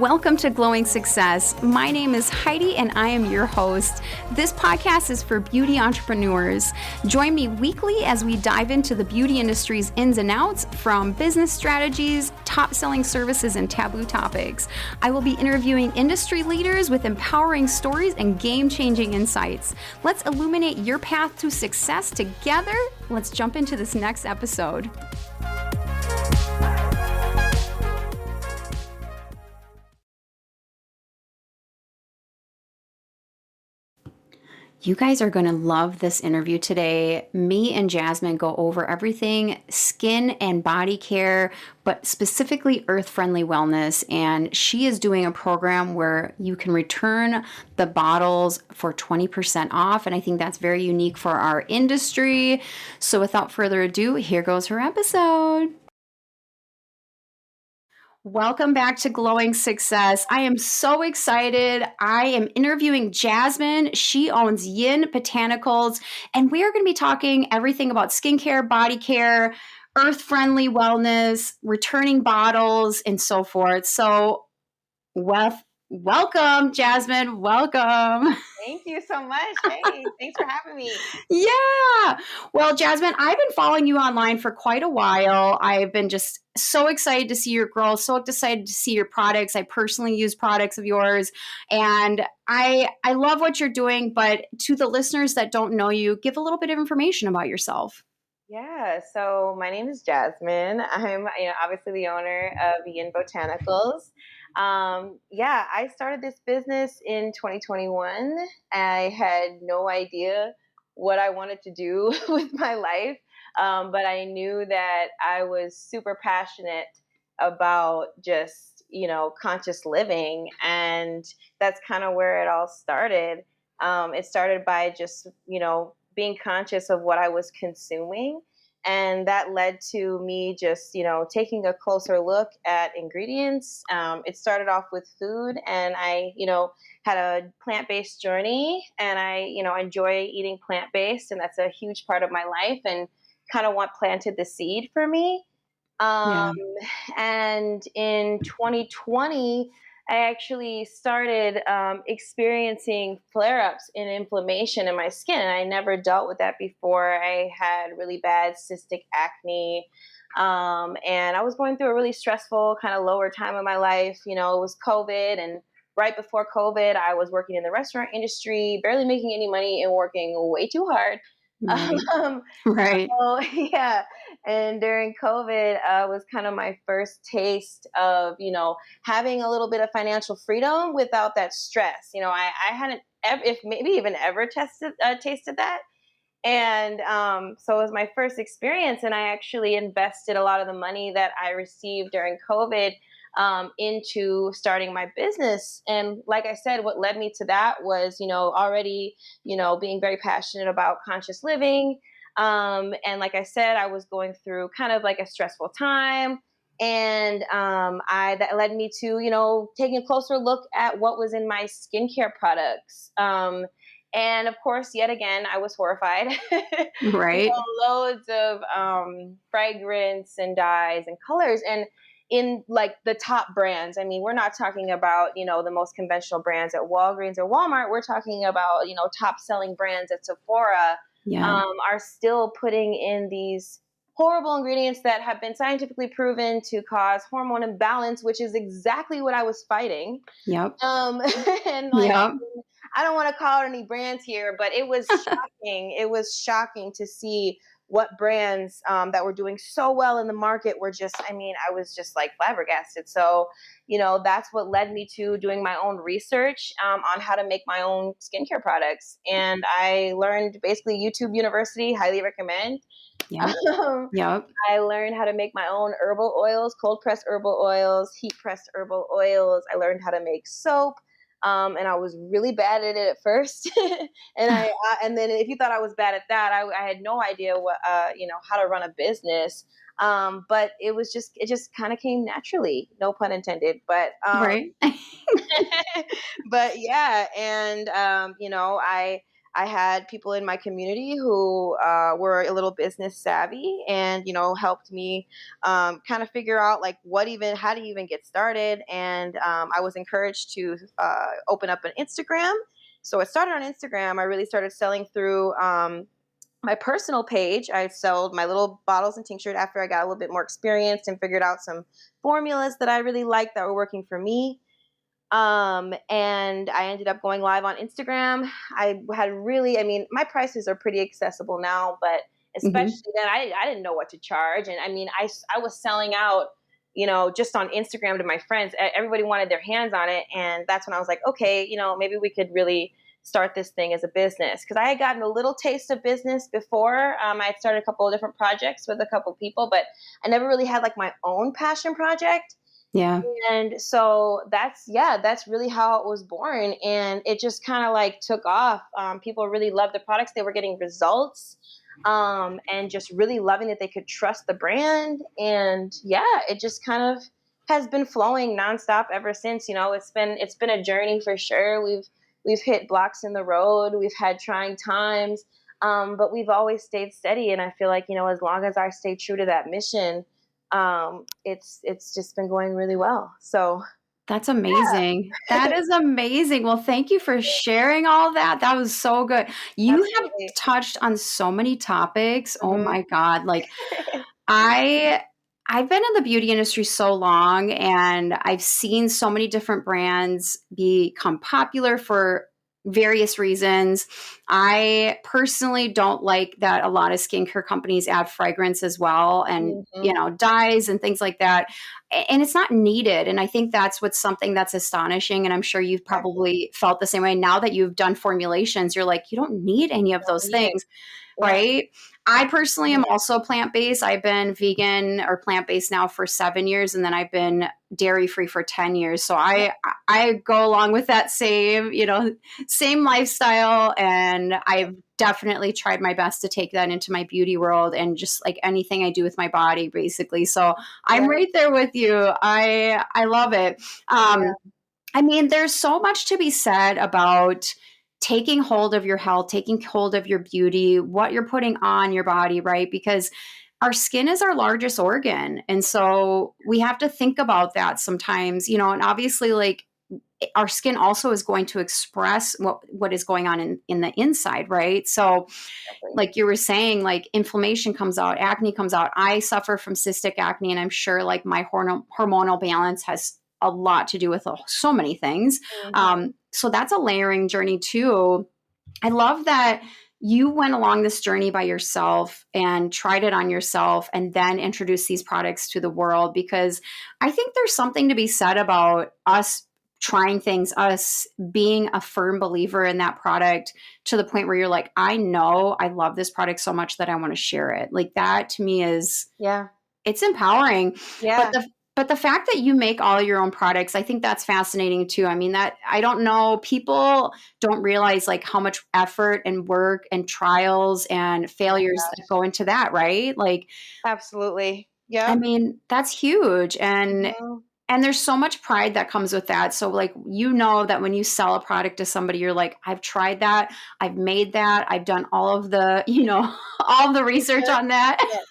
Welcome to Glowing Success. My name is Heidi and I am your host. This podcast is for beauty entrepreneurs. Join me weekly as we dive into the beauty industry's ins and outs, from business strategies, top-selling services, and taboo topics. I will be interviewing industry leaders with empowering stories and game-changing insights. Let's illuminate your path to success together. Let's jump into this next episode. You guys are going to love this interview today. Me and Jasmine go over everything skin and body care, but specifically earth-friendly wellness. And she is doing a program where you can return the bottles for 20% off. And I think that's very unique for our industry. So without further ado, here goes her episode. Welcome back to Glowing Success. I am so excited. I am interviewing Jasmine. She owns Yin Botanicals, and we are going to be talking everything about skincare, body care, earth-friendly wellness, returning bottles, and so forth. So, welcome, Jasmine. Welcome. Thank you so much. Hey, thanks for having me. Yeah. Well, Jasmine, I've been following you online for quite a while. I've been just so excited to see your growth, so excited to see your products. I personally use products of yours, and I love what you're doing. But to the listeners that don't know you, give a little bit of information about yourself. Yeah, so my name is Jasmine. I'm, obviously the owner of Yin Botanicals. I started this business in 2021. I had no idea what I wanted to do with my life, but I knew that I was super passionate about just, conscious living, and that's kind of where it all started. It started by just, being conscious of what I was consuming. And that led to me just, taking a closer look at ingredients. It started off with food, and I, had a plant-based journey, and I, enjoy eating plant-based, and that's a huge part of my life, and kind of planted the seed for me. And in 2020, I actually started experiencing flare-ups in inflammation in my skin. And I never dealt with that before. I had really bad cystic acne. And I was going through a really stressful, kind of lower time of my life. It was COVID. And right before COVID, I was working in the restaurant industry, barely making any money and working way too hard. Right. So, yeah. And during COVID, was kind of my first taste of, having a little bit of financial freedom without that stress. I hadn't ever, if maybe even ever tasted that. And so it was my first experience, and I actually invested a lot of the money that I received during COVID into starting my business. And like I said, what led me to that was, already, being very passionate about conscious living. And like I said, I was going through kind of like a stressful time. And that led me to, taking a closer look at what was in my skincare products. And of course, yet again, I was horrified. Right. Loads of fragrance and dyes and colors. And in like the top brands, I mean, we're not talking about, the most conventional brands at Walgreens or Walmart. We're talking about, top selling brands at Sephora are still putting in these horrible ingredients that have been scientifically proven to cause hormone imbalance, which is exactly what I was fighting. Yep. And like, I don't want to call out any brands here, but it was shocking. It was shocking to see what brands that were doing so well in the market were just, I was just like flabbergasted. So, that's what led me to doing my own research on how to make my own skincare products. And I learned basically YouTube University, highly recommend. I learned how to make my own herbal oils, cold pressed herbal oils, heat pressed herbal oils. I learned how to make soap. And I was really bad at it at first. And then if you thought I was bad at that, I had no idea what, how to run a business. But it just kind of came naturally, no pun intended, but, Right. but yeah. And, I had people in my community who were a little business savvy and, helped me kind of figure out like how to even get started. And I was encouraged to open up an Instagram. So it started on Instagram. I really started selling through my personal page. I sold my little bottles and tinctures after I got a little bit more experienced and figured out some formulas that I really liked that were working for me. And I ended up going live on Instagram. My prices are pretty accessible now, but Mm-hmm. especially then I didn't know what to charge. And I was selling out, just on Instagram to my friends. Everybody wanted their hands on it. And that's when I was like, okay, maybe we could really start this thing as a business. Cause I had gotten a little taste of business before. I had started a couple of different projects with a couple of people, but I never really had like my own passion project. Yeah. And so that's really how it was born. And it just kind of like took off. People really loved the products. They were getting results, and just really loving that they could trust the brand. And yeah, it just kind of has been flowing nonstop ever since. It's been a journey for sure. We've hit blocks in the road. We've had trying times, but we've always stayed steady. And I feel like, as long as I stay true to that mission, it's just been going really well. So That's yeah, amazing. That is amazing. Well, thank you for sharing all that. That was so good. You have absolutely. touched on so many topics. Oh Hmm. my God. Like I I've been in the beauty industry so long and I've seen so many different brands become popular for various reasons. I personally don't like that a lot of skincare companies add fragrance as well and Hmm. dyes and things like that. And it's not needed. And I think that's what's something that's astonishing. And I'm sure you've Exactly. probably felt the same way. Now that you've done formulations, you're like, you don't need any of Don't those need it. things, Yeah. right? I personally am Mhm. also plant based. I've been vegan or plant based now for 7 years, and then I've been dairy free for 10 years. So Yeah. I go along with that same lifestyle, and I've definitely tried my best to take that into my beauty world and just like anything I do with my body, basically. So I'm Yeah. right there with you. I love it. Um, Yeah. I mean, there's so much to be said about taking hold of your health, taking hold of your beauty, what you're putting on your body, right? Because our skin is our largest organ. And so we have to think about that sometimes, and obviously, like, our skin also is going to express what is going on in the inside, right? So Exactly. like you were saying, like inflammation comes out, acne comes out. I suffer from cystic acne, and I'm sure like my hormonal balance has a lot to do with so many things. Hmm. So that's a layering journey too. I love that you went along this journey by yourself and tried it on yourself and then introduced these products to the world, because I think there's something to be said about us trying things, us being a firm believer in that product to the point where you're like, I know I love this product so much that I want to share it. Like that to me is, Yeah. it's empowering. But Yeah. the fact that you make all your own products, I think that's fascinating too. I mean, that I don't know, people don't realize like how much effort and work and trials and Oh my failures that gosh. go into that, right? Like, Absolutely. I Yep. mean, that's huge. Hmm. And there's so much pride that comes with that. So like, that when you sell a product to somebody, you're like, I've tried that, I've made that, I've done all of the, all of the research on that. Yes.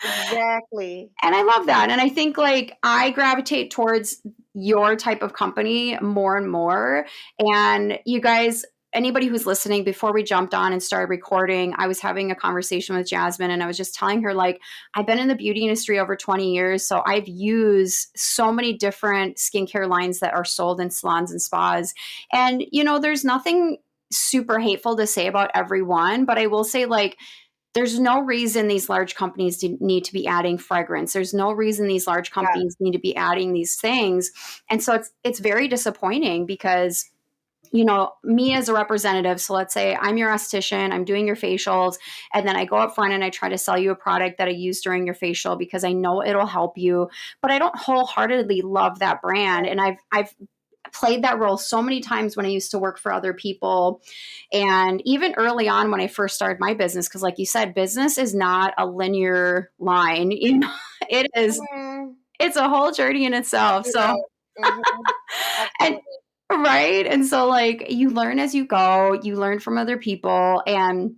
Exactly. And I love that. And I think like I gravitate towards your type of company more and more. And you guys, anybody who's listening, before we jumped on and started recording, I was having a conversation with Jasmine and I was just telling her, like, I've been in the beauty industry over 20 years. So I've used so many different skincare lines that are sold in salons and spas. And, there's nothing super hateful to say about everyone, but I will say, like, there's no reason these large companies need to be adding fragrance. There's no reason these large Yeah. companies need to be adding these things. And so it's very disappointing because me as a representative, so let's say I'm your esthetician, I'm doing your facials, and then I go up front and I try to sell you a product that I use during your facial because I know it'll help you, but I don't wholeheartedly love that brand. And I've played that role so many times when I used to work for other people. And even early on when I first started my business, because like you said, business is not a linear line. It is, Mhm. it's a whole journey in itself. You're So, right. Hmm. and Absolutely. Right? And so like you learn as you go, you learn from other people, and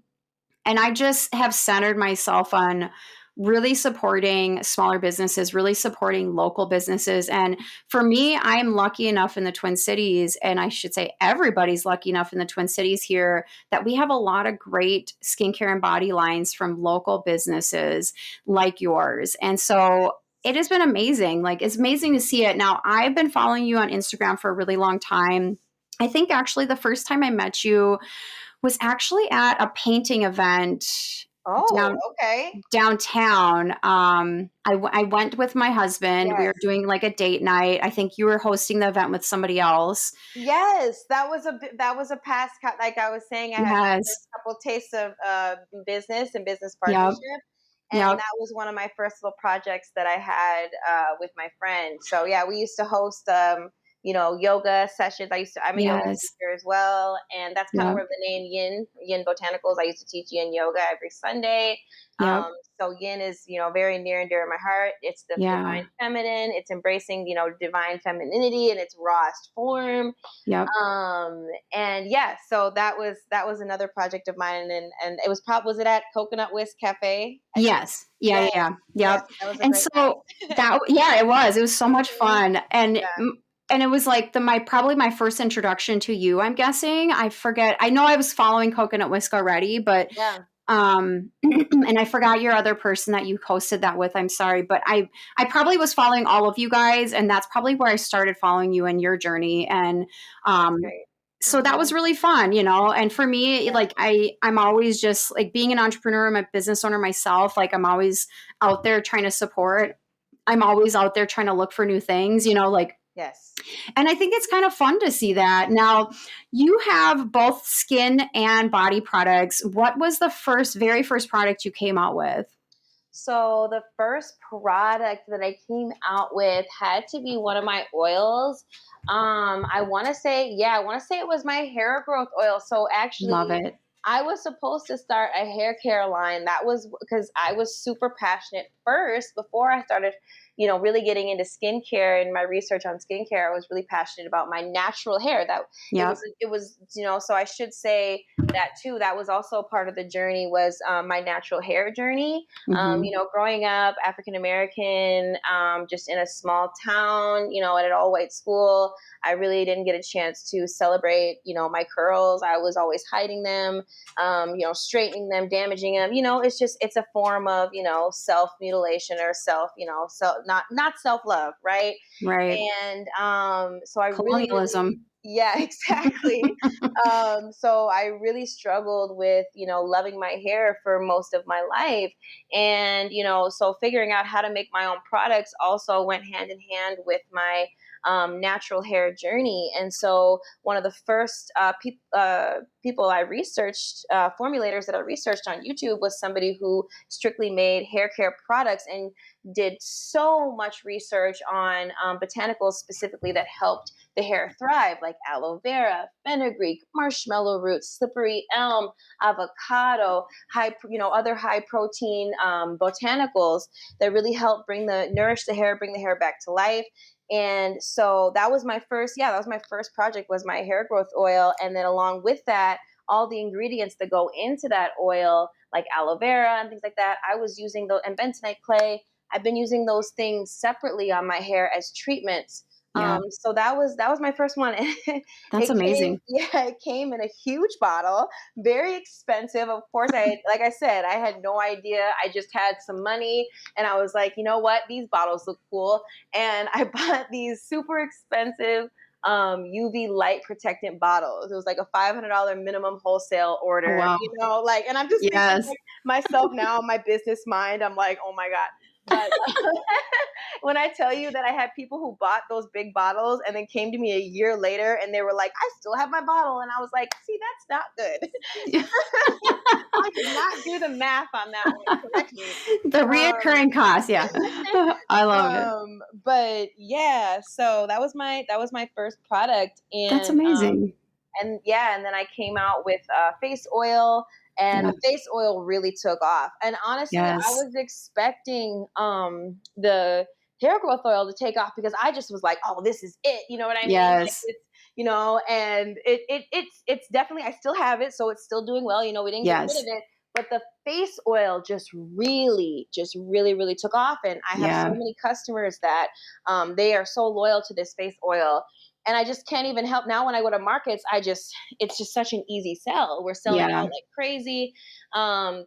I just have centered myself on really supporting smaller businesses, really supporting local businesses. And for me, I am lucky enough in the Twin Cities, and I should say everybody's lucky enough in the Twin Cities here, that we have a lot of great skincare and body lines from local businesses like yours. And so it has been amazing. Like, it's amazing to see it. Now, I've been following you on Instagram for a really long time. I think actually the first time I met you was actually at a painting event Oh, down okay. downtown. I went with my husband. We were Yes. doing like a date night. I think you were hosting the event with somebody else. Yes, that was a past like I was saying, I had my first Yes. couple tastes of business and business Yep. partnership, and Yep. that was one of my first little projects that I had with my friend. So yeah, we used to host yoga sessions. I'm a yoga Yes. teacher as well, and that's kind of Yep. where the name Yin Botanicals. I used to teach Yin yoga every Sunday. Yep. So Yin is very near and dear to my heart. It's the Yeah. divine feminine. It's embracing divine femininity in its rawest form. Yep. And yeah, so that was another project of mine, and it was it at Coconut Whisk Cafe, I think? Yes. Yeah. Yes, Yeah. Yeah. yes, Yep. that was a And great night. so that, yeah, it was. It was so much Mhm. fun. Yeah, And it was like my probably my first introduction to you, I'm guessing. I forget. I know I was following Coconut Whisk already, but yeah, and I forgot your other person that you hosted that with. I'm sorry, but I probably was following all of you guys, and that's probably where I started following you in your journey. And that's um great. so that was Mhm. really fun, and for me, Yeah, like I'm always just like being an entrepreneur, I'm a business owner myself, like I'm always out there trying to support. I'm always out there trying to look for new things, like, yes. and I think it's kind of fun to see that. Now, you have both skin and body products. What was the very first product you came out with? So the first product that I came out with had to be one of my oils. I want to say it was my hair growth oil. So Love actually, it. I was supposed to start a hair care line. That was because I was super passionate first before I started, really getting into skincare and my research on skincare. I was really passionate about my natural hair. That Yep. it was, so I should say that too. That was also part of the journey was my natural hair journey. Hmm. Growing up African American, just in a small town, at an all white school, I really didn't get a chance to celebrate, my curls. I was always hiding them, straightening them, damaging them. It's a form of, self mutilation or not self love, right? Right. And so I really, really, Colonialism. yeah, exactly. So I really struggled with, loving my hair for most of my life. And, so figuring out how to make my own products also went hand in hand with my natural hair journey. And so one of the first people I researched, formulators that I researched on YouTube, was somebody who strictly made hair care products and did so much research on botanicals specifically that helped the hair thrive, like aloe vera, fenugreek, marshmallow roots, slippery elm, avocado, other high protein botanicals that really help nourish the hair, bring the hair back to life. And so that was my first project, was my hair growth oil. And then along with that, all the ingredients that go into that oil, like aloe vera and things like that, I was using those, and bentonite clay. I've been using those things separately on my hair as treatments. Yeah. So that was my first one. That's amazing. It came in a huge bottle, very expensive. Of course, like I said, I had no idea. I just had some money, and I was like, you know what, these bottles look cool, and I bought these super expensive UV light protectant bottles. It was like a $500 minimum wholesale Oh, order, wow. like, and I'm just thinking Yes. like myself now, my business mind, I'm like, oh my God. But when I tell you that I had people who bought those big bottles and then came to me a year later and they were like, I still have my bottle. And I was like, see, that's not good. I did not do the math on that one correctly. The Um, reoccurring cost. Yeah. I love it. but yeah, so that was my first product, That's and amazing. and then I came out with face oil, and Yeah. the face oil really took off. And honestly, I Yes. was expecting the hair growth oil to take off because I just was like, oh, this is it. You know what I mean? Like Yes. it's and it's definitely, I still have it, so it's still doing well. We didn't get rid of Yes. it, but the face oil just really took off, and I have so Yeah. many customers that they are so loyal to this face oil, and I just can't even help now when I go to markets. It's just such an easy sell. We're selling Yeah. out like crazy. Um,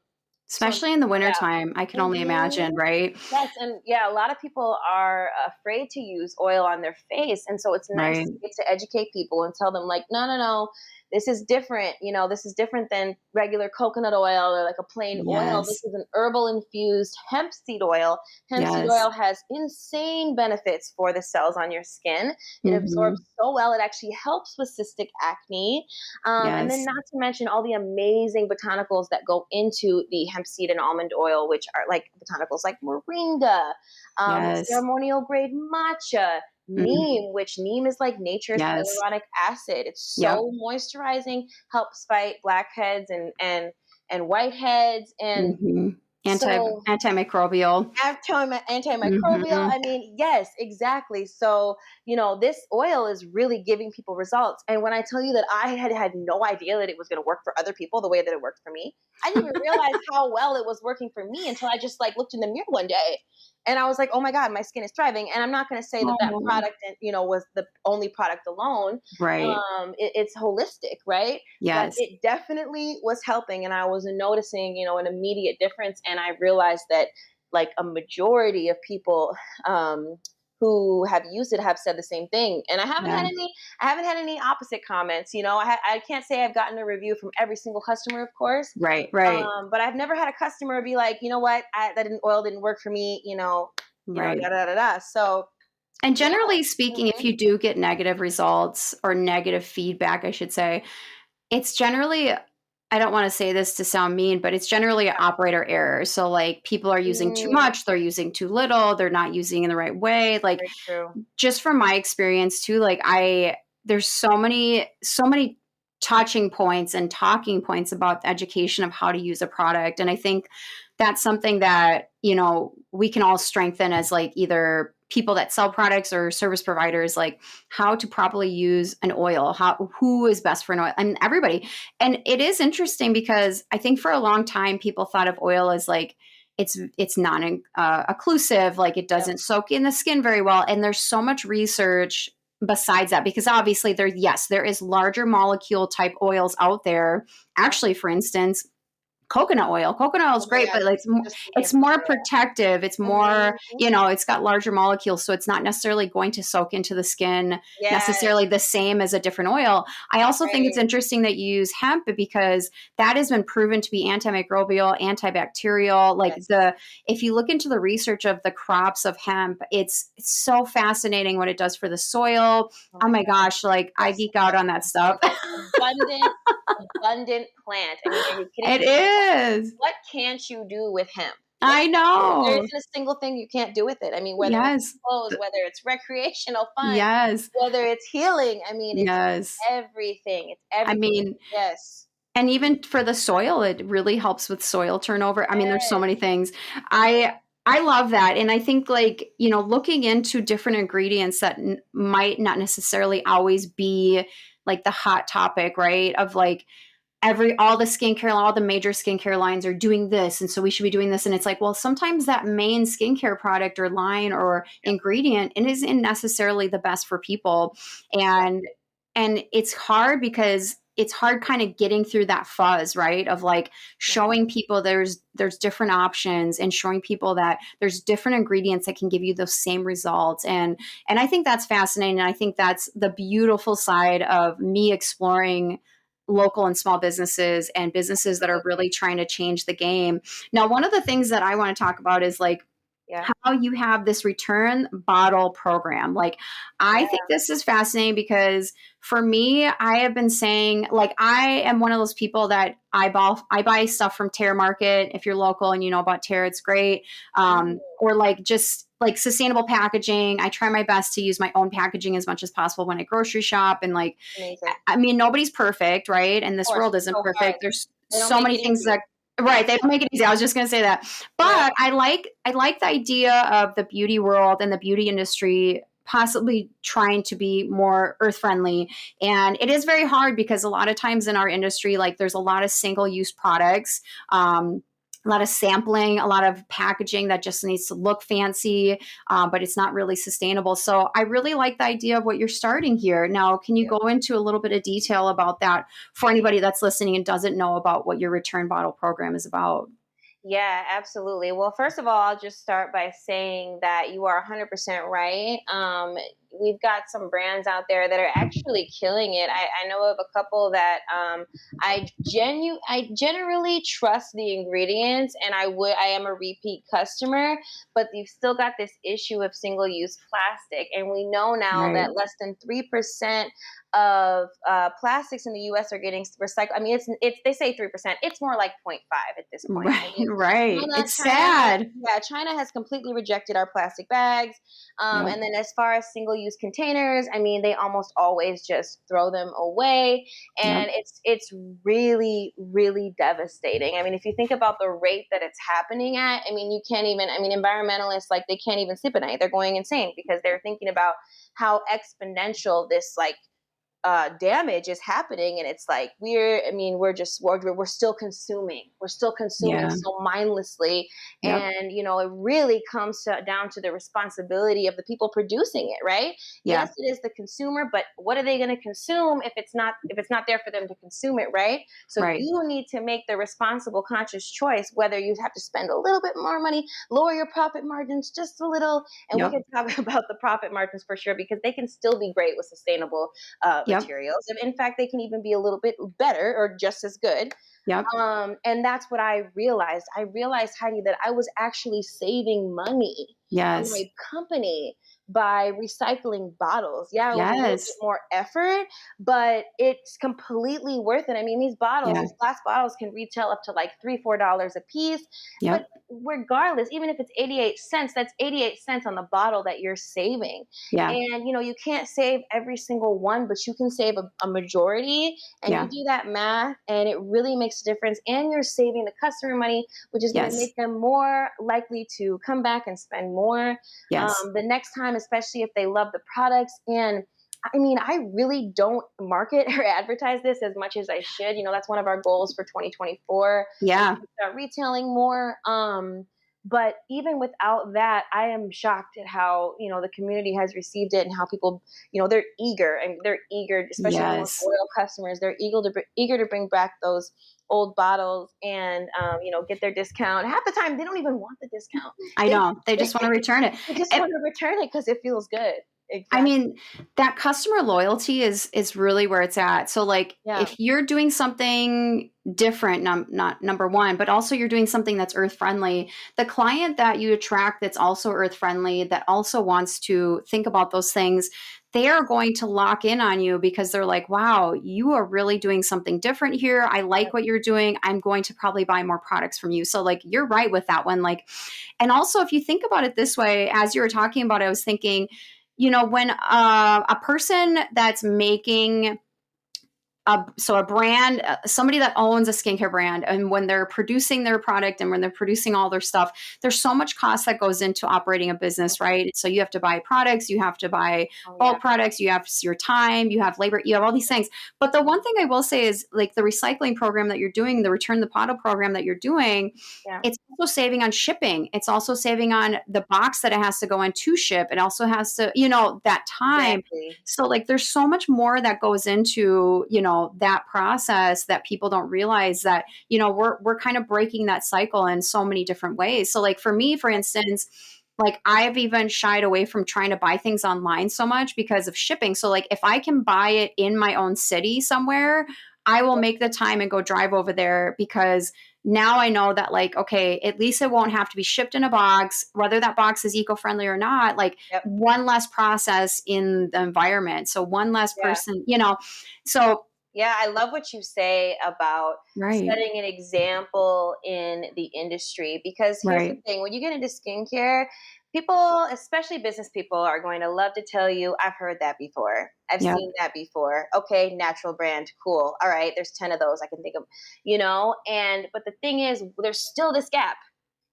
so Especially in the yeah. wintertime, I can only imagine, Mhm. right? Yes, and yeah, a lot of people are afraid to use oil on their face, and so it's nice Right. to get to educate people and tell them like, no, no, no, this is different. This is different than regular coconut oil or like a plain oil. This Yes. is an herbal infused hemp seed oil. Hemp seed Yes. oil has insane benefits for the cells on your skin. It absorbs Mhm. so well. It actually helps with cystic acne. And then Yes. not to mention all the amazing botanicals that go into the hemp seed and almond oil, which are like botanicals like moringa, Yes. ceremonial grade matcha, Mhm. neem, which neem is like nature's Yes. hyaluronic acid. It's Yep. so moisturizing, helps fight blackheads and whiteheads, and Mhm. so Antimicrobial. antimicrobial. Mhm. I mean, yes, exactly. So, this oil is really giving people results. And when I tell you that I had no idea that it was going to work for other people the way that it worked for me, I didn't even realize how well it was working for me until I just like looked in the mirror one day. And I was like, oh my God, my skin is thriving. And I'm not going to say that that Oh, product, was the only product alone. right. It's holistic, right? But Yes. it definitely was helping. And I was noticing, an immediate difference. And I realized that like a majority of people who have used it have said the same thing, and Yeah. I haven't had any opposite comments. I can't say I've gotten a review from every single customer, of course, Right, right, but I've never had a customer be like, you know what, oil didn't work for me, right. da da da da. So And yeah. generally speaking, if Mhm. you do get negative results or negative feedback, I should say, it's generally, I don't want to say this to sound mean, but it's generally operator error. So like people are using too Mm, much, they're using too little, they're not using in the right way. Like very true. just from my experience too, like there's so many touching points and talking points about the education of how to use a product. And I think that's something that, we can all strengthen as like either people that sell products or service providers, like how to properly use an oil, who is best for an oil, and everybody. And it is interesting because I think for a long time people thought of oil as like it's non occlusive, like it Yep. doesn't soak in the skin very well. And there's so much research besides that, because obviously there is larger molecule type oils out there. Yep. Actually, for instance, coconut oil is Oh my great, God, but like just thinking it's of more coconut protective, it's oil. more, Mhm. it's got larger molecules, so it's not necessarily going to soak into the skin Yes. necessarily the same as a different oil. I also think it's Right. interesting that you use hemp because that has been proven to be antimicrobial, antibacterial. Like Yes. if you look into the research of the crops of hemp, it's so fascinating what it does for the soil. Oh Oh my my God. gosh, like I Yes, geek out that's on that the stuff. most abundant plant. I mean, are you kidding It me? is. What can't you do with hemp? What I There know. isn't a single thing you can't do with it. I mean, whether it's Yes. clothes, whether it's recreational fun, Yes. whether it's healing. I mean, it's Yes. everything. It's I everything. mean, Yes. and even for the soil, it really helps with soil turnover. I mean, there's so Yes. many things. Yes. I love that. And I think like, looking into different ingredients that might not necessarily always be like the hot topic, right? Of like all the skincare, all the major skincare lines are doing this. And so we should be doing this. And it's like, well, sometimes that main skincare product or line or Yep. ingredient, it isn't necessarily the best for people. And Exactly. it's hard because it's hard kind of getting through that fuzz, right? Of like Mhm. showing people there's different options and showing people that there's different ingredients that can give you those same results. And I think that's fascinating. And I think that's the beautiful side of me exploring local and small businesses and businesses that are Absolutely. really trying to change the game. Now, one of the things that I want to talk about is like Yeah. how you have this return bottle program. Like, I Yeah. think this is fascinating because for me, I have been saying, like, I am one of those people that I buy stuff from Terra Market. If you're local and you know about Terra, it's great. Mm, Or like just like sustainable packaging. I try my best to use my own packaging as much as possible when I grocery shop. And like, amazing. I mean, nobody's perfect, right? And Of this course, world it's isn't so hard. perfect. There's They don't so make many it things easy. that right, they don't make it easy. I was just going to say that. Right. But I like the idea of the beauty world and the beauty industry possibly trying to be more earth friendly. And it is very hard because a lot of times in our industry, like there's a lot of single use products. A lot of sampling, a lot of packaging that just needs to look fancy, but it's not really sustainable. So I really like the idea of what you're starting here. Now, can you go into a little bit of detail about that for anybody that's listening and doesn't know about what your return bottle program is about? Yeah, absolutely. Well, first of all, I'll just start by saying that you are 100% right. We've got some brands out there that are actually killing it. I know of a couple that I generally trust the ingredients, and I am a repeat customer, but you've still got this issue of single use plastic, and we know now Right. that less than 3% of plastics in the U.S. are getting recycled. I mean, it's they say 3%. It's more like 0.5 at this point. I Right. mean, Right. China, It's China has sad. yeah, China has completely rejected our plastic bags. Yep. And then as far as single-use containers, I mean, they almost always just throw them away, Yep. and it's really really devastating. I mean, if you think about the rate that it's happening at, I mean, you can't even. I mean, environmentalists like they can't even sleep at night. They're going insane because they're thinking about how exponential this like damage is happening, and it's like we're still consuming Yeah. so mindlessly, Yep. and it really comes down to the responsibility of the people producing it, right? Yeah. Yes, it is the consumer, but what are they going to consume if it's not there for them to consume it, right? So Right. you need to make the responsible conscious choice whether you have to spend a little bit more money, lower your profit margins just a little, and we Yep. can talk about the profit margins for sure because they can still be great with sustainable Yep. materials. And in fact, they can even be a little bit better or just as good. Yep. And that's what I realized. I realized, Heidi, that I was actually saving money on my Yes. company by recycling bottles. Yeah, it was a little bit Yes. more effort, but it's completely worth it. I mean, these bottles, Yeah. these glass bottles can retail up to like $3, $4 a piece. But Yep. regardless, even if it's 88 cents, that's 88 cents on the bottle that you're saving. Yeah. And you can't save every single one, but you can save a majority, and you Yeah. do that math, and it really makes a difference. And you're saving the customer money, which is going to Yes. make them more likely to come back and spend more Yes. the next time, especially if they love the products. And I mean, I really don't market or advertise this as much as I should. That's one of our goals for 2024 is Yeah. to start retailing more. But even without that, I am shocked at how the community has received it, and how people, they're eager, and they're eager, especially the most Yes. loyal customers. They're eager to bring back those old bottles and get their discount. Half the time, they don't even want the discount. I They know. They just want to return it. they just And want to return it because it feels good. I Exactly. mean, that customer loyalty is really where it's at. So like Yeah. if you're doing something different, not number one, but also you're doing something that's earth friendly, the client that you attract that's also earth friendly, that also wants to think about those things, they are going to lock in on you because they're like, wow, you are really doing something different here. I like what you're doing. I'm going to probably buy more products from you. So like you're right with that one. Like, and also if you think about it this way, as you were talking about it, I was thinking, when a person that's making a brand, somebody that owns a skincare brand, and when they're producing their product and when they're producing all their stuff, there's so much cost that goes into operating a business, right? So you have to buy products, you have to buy Oh yeah. bulk products, you have your time, you have labor, you have all these things. But the one thing I will say is like the recycling program that you're doing, the return the bottle program that you're doing, Yeah. it's also saving on shipping. It's also saving on the box that it has to go in to ship. It also has to, that time. Exactly. So like there's so much more that goes into, that process that people don't realize that, we're kind of breaking that cycle in so many different ways. So like for me, for instance, like I've even shied away from trying to buy things online so much because of shipping. So like if I can buy it in my own city somewhere, I will make the time and go drive over there because now I know that like, okay, at least it won't have to be shipped in a box, whether that box is eco-friendly or not, like Yep. one less process in the environment. So one less Yeah. person, so Yeah, I love what you say about right, setting an example in the industry, because here's the right. thing, when you get into skincare, people, especially business people, are going to love to tell you, I've heard that before. I've Yep. seen that before. Okay, natural brand, cool. All right, there's 10 of those I can think of, and but the thing is, there's still this gap.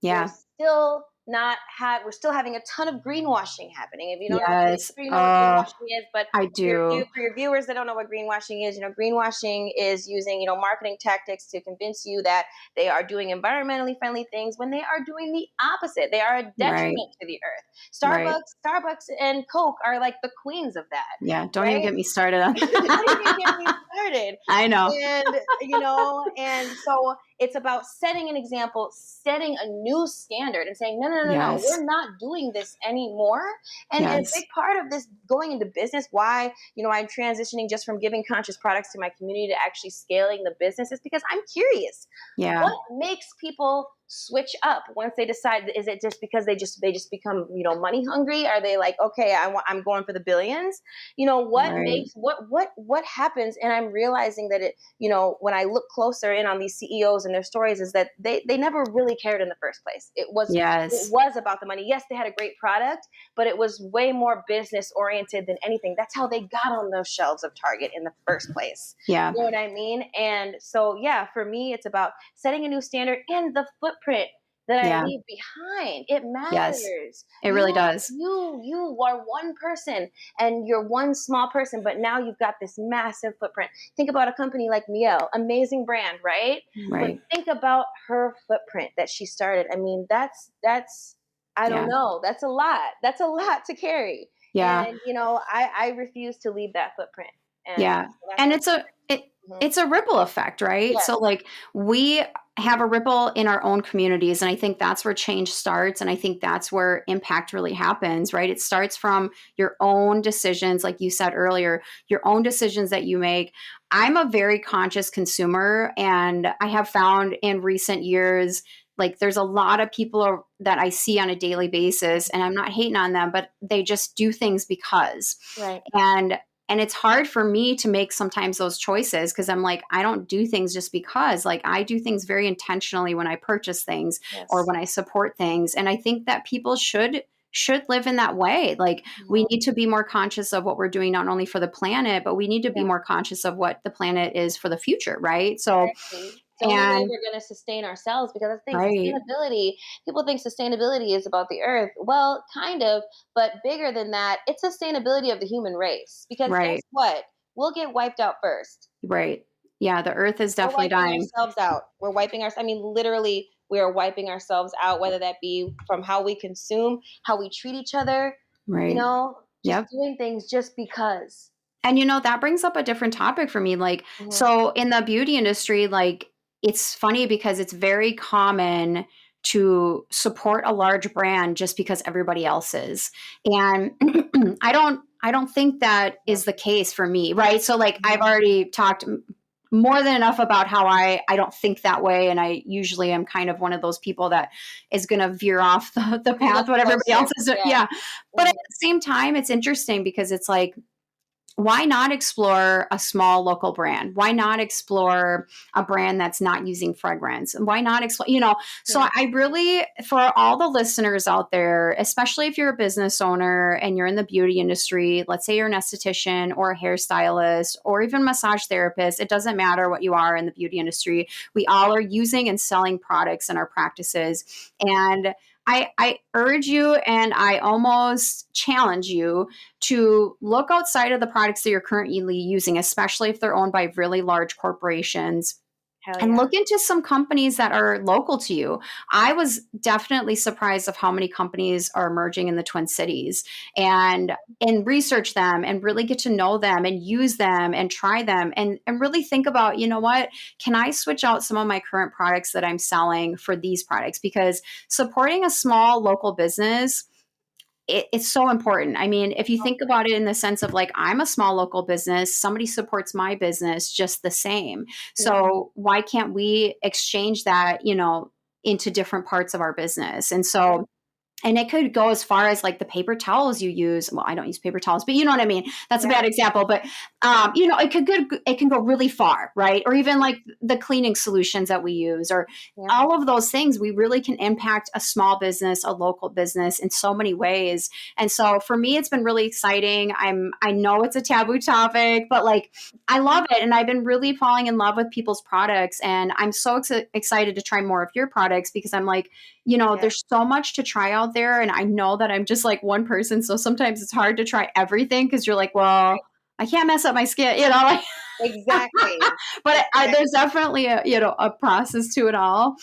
Yeah. There's still not have, we're still having a ton of greenwashing happening. If you don't know, I'm Yes. sure you know what greenwashing is, but I do. for your viewers that don't know what greenwashing is, greenwashing is using, marketing tactics to convince you that they are doing environmentally friendly things when they are doing the opposite. They are a Right. detriment to the earth. Right. Starbucks and Coke are like the queens of that, Yeah. Don't even right? get me started on Don't that. even get me started. I know. And so it's about setting an example, setting a new standard and saying, no, no, no, no, Yes. we're not doing this anymore. And a Yes. big part of this going into business, why, I'm transitioning just from giving conscious products to my community to actually scaling the business, is because I'm curious. Yeah. What makes people switch up once they decide? Is it just because they just become money hungry? Are they like, okay, I'm going for the billions? What Right. makes what happens? And I'm realizing that when I look closer in on these CEOs and their stories, is that they never really cared in the first place. It Yes. was about the money. Yes, they had a great product, but it was way more business oriented than anything. That's how they got on those shelves of Target in the first place. Yeah. You know what I mean? And so, yeah, for me, it's about setting a new standard and the footprint that I Yeah. leave behind. It Yes. matters. It really does. You are one person, and you're one small person, but now you've got this massive footprint. Think about a company like Miel, amazing brand, right? But Right. think about her footprint that she started. I mean, that's I don't Yeah. know. That's a lot. That's a lot to carry. Yeah. And I refuse to leave that footprint. And Yeah. so that's And what. Mhm. it's a ripple effect, right? So Yes. like we have a ripple in our own communities, and I think that's where change starts, and I think that's where impact really happens, right? It starts from your own decisions, like you said earlier, your own decisions that you make. I'm a very conscious consumer, and I have found in recent years, like there's a lot of people that I see on a daily basis, and I'm not hating on them, but they just do things because. Right. And it's hard for me to make sometimes those choices, because I'm like, I don't do things just because. Like I do things very intentionally when I purchase things or Yes. when I support things. And I think that people should live in that way. Like we Mhm. need to be more conscious of what we're doing, not only for the planet, but we need to be Yeah. more conscious of what the planet is for the future, right? So, Exactly. It's the only way and we're going to sustain ourselves, because I think right, sustainability, people think sustainability is about the earth. Well, kind of, but bigger than that, it's sustainability of the human race. Because guess right, what? We'll get wiped out first. right. Yeah, the earth is We're definitely wiping dying. ourselves out. We're wiping our, I mean, literally, we are wiping ourselves out, whether that be from how we consume, how we treat each other, Right. just Yep. doing things just because. And that brings up a different topic for me. Like, Mhm. so in the beauty industry, like, it's funny because it's very common to support a large brand just because everybody else is. And I don't think that Yeah. is the case for me, right? So like I've Mhm. already talked more than enough about how I don't think that way, and I usually am kind of one of those people that is going to veer off the Look path what everybody closer. else is. Yeah. Yeah. But at Mhm. the same time, it's interesting because it's like, why not explore a small local brand? Why not explore a brand that's not using fragrance? And why not explore, So Yeah. I really, for all the listeners out there, especially if you're a business owner and you're in the beauty industry, let's say you're an esthetician or a hairstylist or even massage therapist, it doesn't matter what you are in the beauty industry. We all are using and selling products in our practices. And I urge you, and I almost challenge you to look outside of the products that you're currently using, especially if they're owned by really large corporations, Hell and yeah. look into some companies that are local to you. I was definitely surprised of how many companies are emerging in the Twin Cities, and research them and really get to know them and use them and try them, and really think about, what, can I switch out some of my current products that I'm selling for these products? Because supporting a small local business, it's so important. I mean, if you think about it in the sense of like, I'm a small local business, somebody supports my business just the same. Yeah. So why can't we exchange that, into different parts of our business? And Yeah. so And it could go as far as like the paper towels you use. Well, I don't use paper towels, but you know what I mean? That's a bad example, but it can go really far, right? Or even like the cleaning solutions that we use, or all of those things. We really can impact a small business, a local business in so many ways. And so for me, it's been really exciting. I know it's a taboo topic, but like I love it. And I've been really falling in love with people's products. And I'm so excited to try more of your products because I'm like, there's so much to try out there. And I know that I'm just like one person. So sometimes it's hard to try everything because you're like, well, I can't mess up my skin, like Exactly. but there's definitely a process to it all.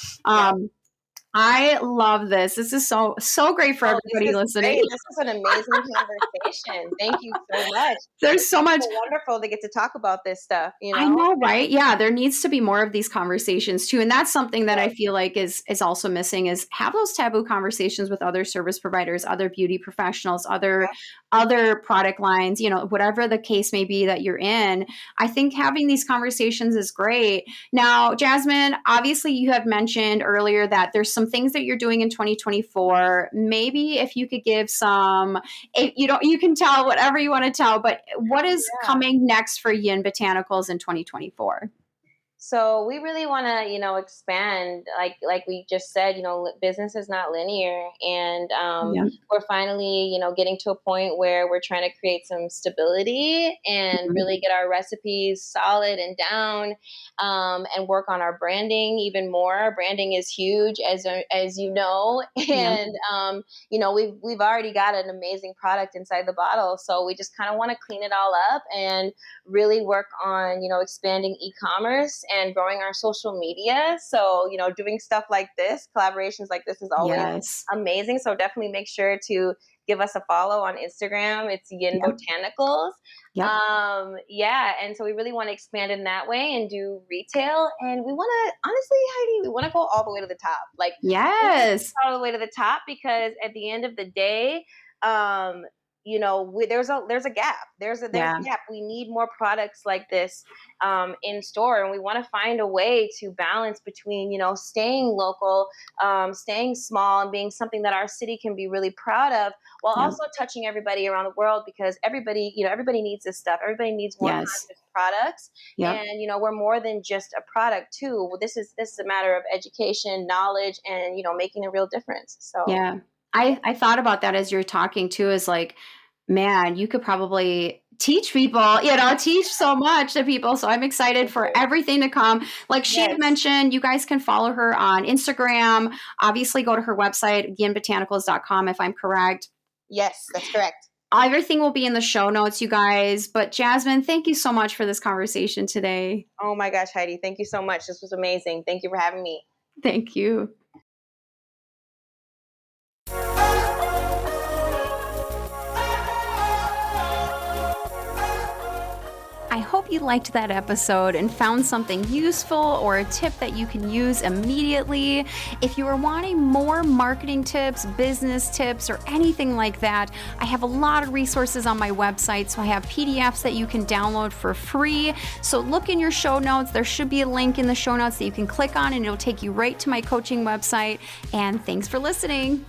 I love this. This is so great for everybody listening. Great. This is an amazing conversation. Thank you so much. There's so much. It's wonderful to get to talk about this stuff. I know, right? Yeah, there needs to be more of these conversations too, and that's something that I feel like is also missing. Is have those taboo conversations with other service providers, other beauty professionals, other product lines. Whatever the case may be that you're in. I think having these conversations is great. Now, Jasmine, obviously, you have mentioned earlier that there's some things that you're doing in 2024. Maybe if you could give you can tell whatever you want to tell, but what is coming next for Yin Botanicals in 2024? So we really want to, expand, like we just said, business is not linear, and we're finally, getting to a point where we're trying to create some stability and really get our recipes solid and down, and work on our branding even more. Branding is huge, as you know, and we've already got an amazing product inside the bottle, so we just kind of want to clean it all up and really work on, expanding e-commerce and growing our social media. So, doing stuff like this, collaborations like this is always amazing. So definitely make sure to give us a follow on Instagram. It's Yin Botanicals. And so we really want to expand in that way and do retail. And we want to, honestly, Heidi, we want to go all the way to the top. All the way to the top, because at the end of the day, there's a gap. There's a gap. We need more products like this in store, and we want to find a way to balance between staying local, staying small, and being something that our city can be really proud of, while also touching everybody around the world, because everybody needs this stuff. Everybody needs more conscious products, and we're more than just a product too. This is a matter of education, knowledge, and making a real difference. So I thought about that as you're talking too, is like, man, you could probably teach people, teach so much to people. So I'm excited for everything to come. Like she had mentioned, you guys can follow her on Instagram. Obviously go to her website, yinbotanicals.com, if I'm correct. Yes, that's correct. Everything will be in the show notes, you guys. But Jasmine, thank you so much for this conversation today. Oh my gosh, Heidi, thank you so much. This was amazing. Thank you for having me. Thank you. I hope you liked that episode and found something useful or a tip that you can use immediately. If you are wanting more marketing tips, business tips, or anything like that, I have a lot of resources on my website. So I have PDFs that you can download for free. So look in your show notes. There should be a link in the show notes that you can click on, and it'll take you right to my coaching website. And thanks for listening.